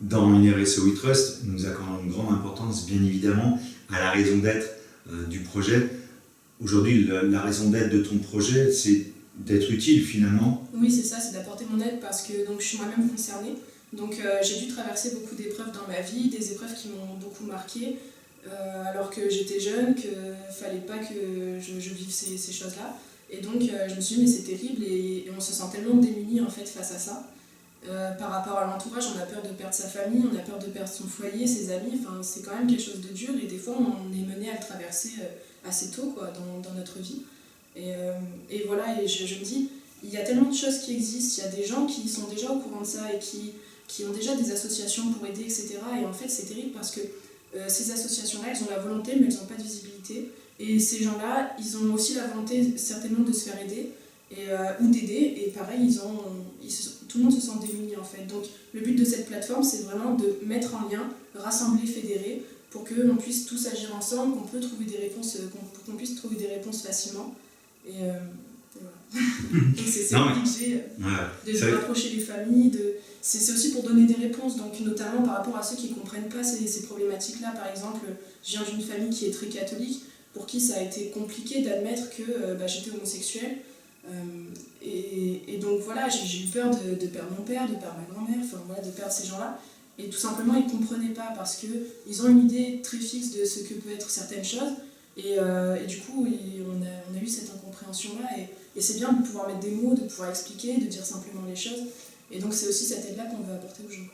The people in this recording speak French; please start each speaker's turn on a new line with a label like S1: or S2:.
S1: dans une RSE We Trust, nous accordons une grande importance, bien évidemment, à la raison d'être du projet. Aujourd'hui, la raison d'être de ton projet, c'est d'être utile finalement.
S2: Oui, c'est ça, c'est d'apporter mon aide parce que donc, je suis moi-même concernée. Donc j'ai dû traverser beaucoup d'épreuves dans ma vie, des épreuves qui m'ont beaucoup marquée, alors que j'étais jeune, qu'il ne fallait pas que je vive ces choses-là. Et donc je me suis dit, mais c'est terrible et on se sent tellement démunis en fait face à ça. Par rapport à l'entourage, on a peur de perdre sa famille, on a peur de perdre son foyer, ses amis, enfin, c'est quand même quelque chose de dur et des fois on est mené à le traverser assez tôt quoi, dans notre vie. Et voilà, et je me dis, il y a tellement de choses qui existent, il y a des gens qui sont déjà au courant de ça et qui ont déjà des associations pour aider, etc. Et en fait c'est terrible parce que ces associations-là, elles ont la volonté mais elles n'ont pas de visibilité. Et ces gens-là, ils ont aussi la volonté certainement de se faire aider. Ou d'aider, et pareil, tout le monde se sent démuni en fait. Donc le but de cette plateforme, c'est vraiment de mettre en lien, rassembler, fédérer, pour que l'on puisse tous agir ensemble, qu'on qu'on puisse trouver des réponses facilement. Et voilà. Donc c'est obligé de rapprocher les familles, c'est aussi pour donner des réponses, donc notamment par rapport à ceux qui ne comprennent pas ces problématiques-là. Par exemple, je viens d'une famille qui est très catholique, pour qui ça a été compliqué d'admettre que j'étais homosexuelle. Et donc voilà, j'ai eu peur de perdre mon père, de perdre ma grand-mère, enfin voilà, de perdre ces gens-là. Et tout simplement, ils ne comprenaient pas parce qu'ils ont une idée très fixe de ce que peut être certaines choses. Et du coup, on a eu cette incompréhension-là. Et c'est bien de pouvoir mettre des mots, de pouvoir expliquer, de dire simplement les choses. Et donc c'est aussi cette aide-là qu'on veut apporter aux gens.